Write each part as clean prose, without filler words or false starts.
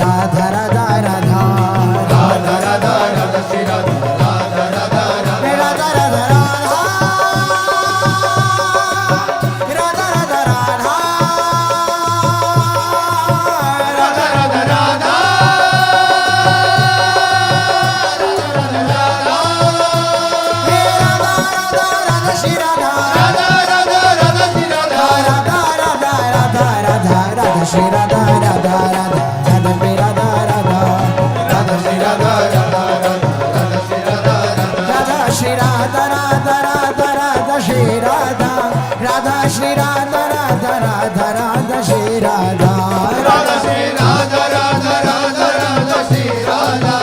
Radha Radha Radha Radha Radha Radha Shri Radha Radha Radha Radha Radha Radha Radha Radha Radha Radha Radha Radha Radha Radha Shri Radha Radha Radha Radha Shri Radha Radha Radha Radha Radha Radha Shri Radha Radha Radha Radha Pay Radha Radha Radha Shri Radha Radha Radha Shri Radha Radha Shri Radha Radha Radha Radha Shri Radha Radha Shri Radha Radha Radha Radha Shri Radha Radha Shri Radha Radha Radha Radha Shri Radha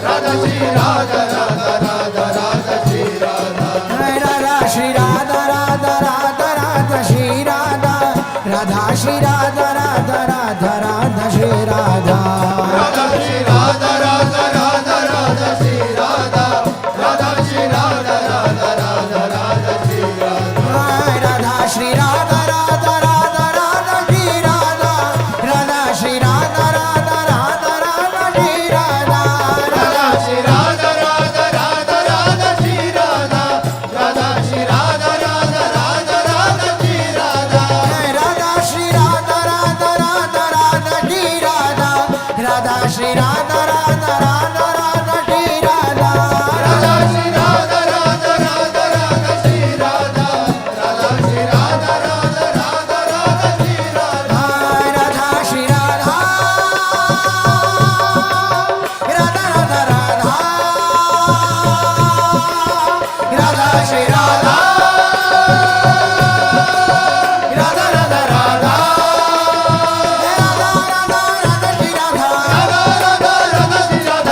Radha Shri Radha Radha Radha Radha Shri Radha Radha Shri Radha Radha Radha Radha Shri Radha Radha Shri Radha Radha Radha Radha Shri Radha Radha Shri Radha Radha Radha Radha Shri Radha Radha Shri Radha Radha Radha Radha Shri Radha Radha Shri Radha Radha Radha Radha Shri Radha Radha Shri Radha Radha Radha Radha Shri Radha Radha Shri Radha Radha Radha Radha Shri Radha Radha Shri Radha Radha Radha Radha Shri Radha Radha Shri Radha Radha Radha Radha Shri Radha Radha Shri Radha Radha Radha Radha Shri Radha Radha Shri Radha Radha Radha Radha Shri Radha Radha Shri Radha Radha Radha Radha Shri Radha Radha Shri Radha Radha Radha Radha Radha Shri Radha Radha Radha Radha Radha Radha Radha Shri Radha Radha Radha Radha Shri Radha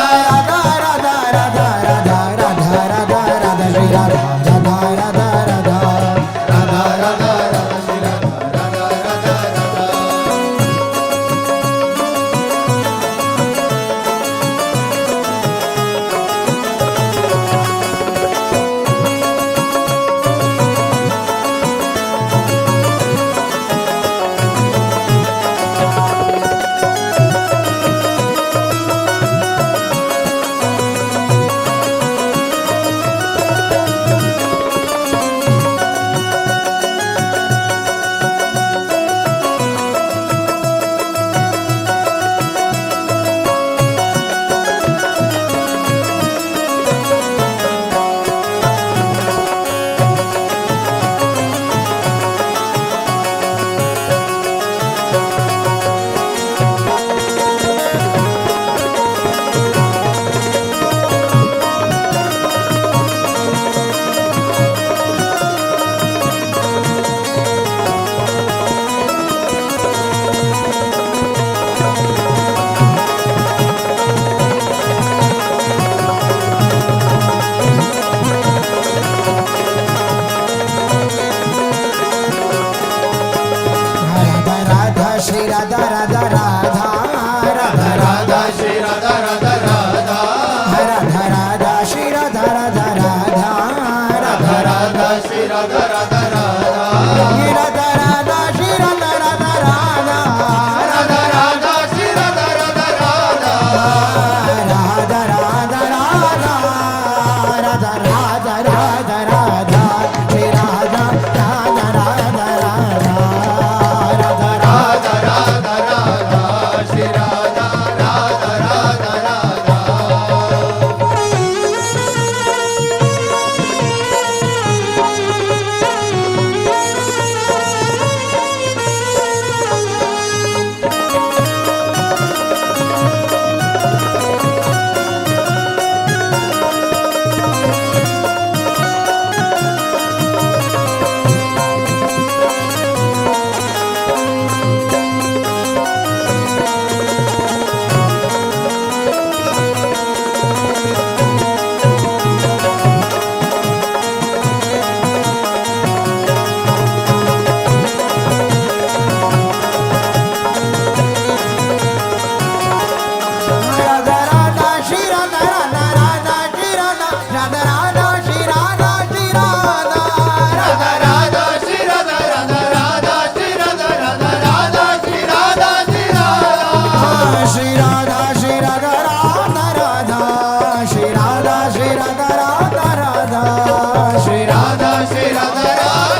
Radha Radha Radha Shri Radha Shri Radha Radha Radha Shri Radha Shri Radha Radha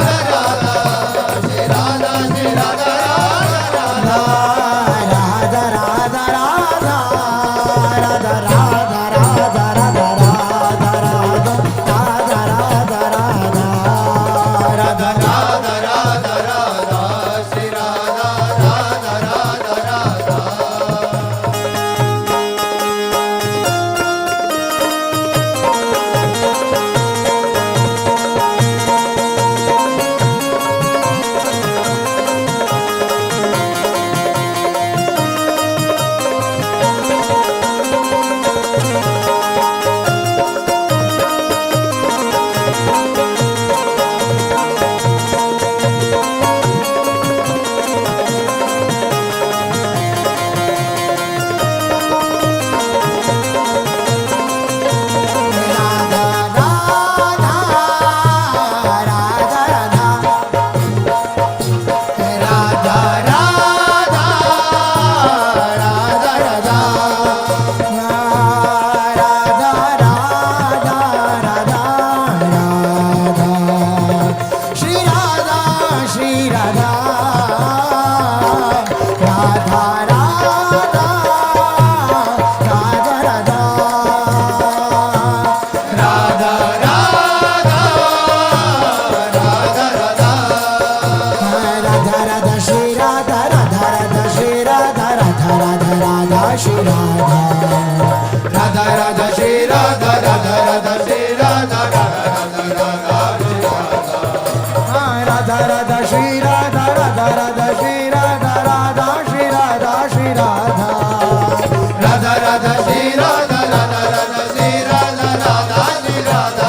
Radha Shri Radha Shri Radha Radha Radha Radha Radha Radha Radha Radha Radha Radha Radha Radha Radha Radha Radha Radha Radha Shri Radha Radha Radha Radha Radha Radha Shri Radha Radha Radha Shri Radha Radha Radha Radha Radha Shri Radha Radha Radha Shri Radha Radha Shri Radha Shri Radha Radha Radha Shri Radha Radha Radha Shri Radha Radha Shri Radha Shri Radha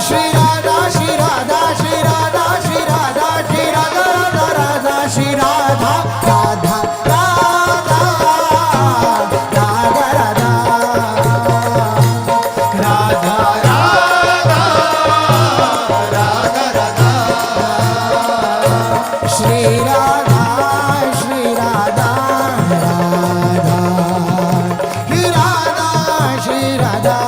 Shri Radha Shri Radha Shri Radha Shri Radha Shri Radha Radha Radha Shri Radha Radha Radha Radha Radha Radha Radha Radha Shri Radha Shri Radha Radha Shri Radha Radha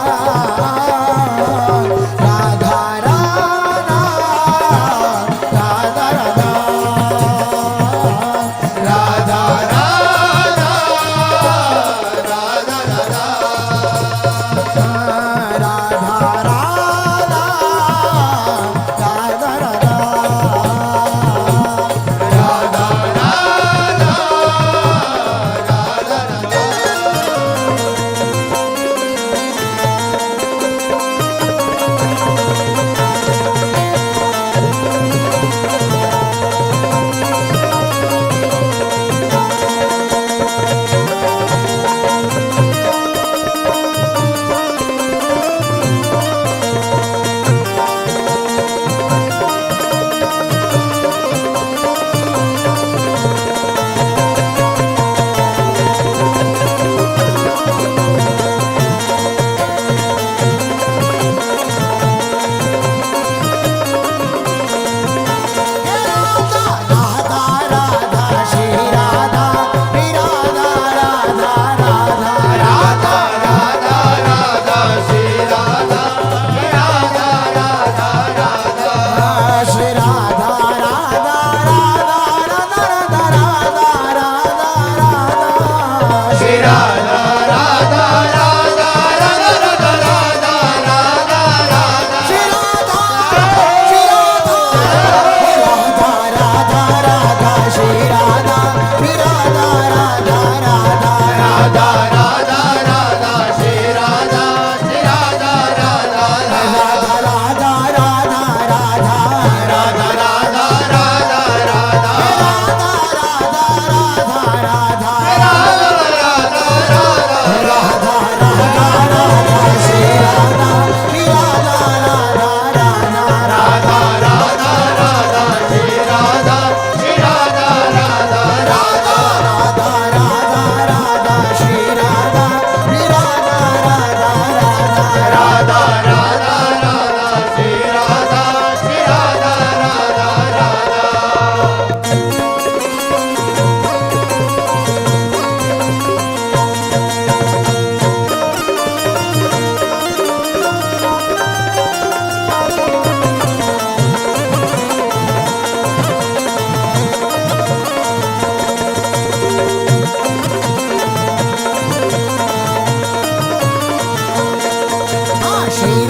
Radha Radha Radha Radha Radha Radha Radha Radha Radha Radha Radha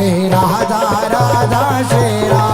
Shri Radha Radha Shri Radha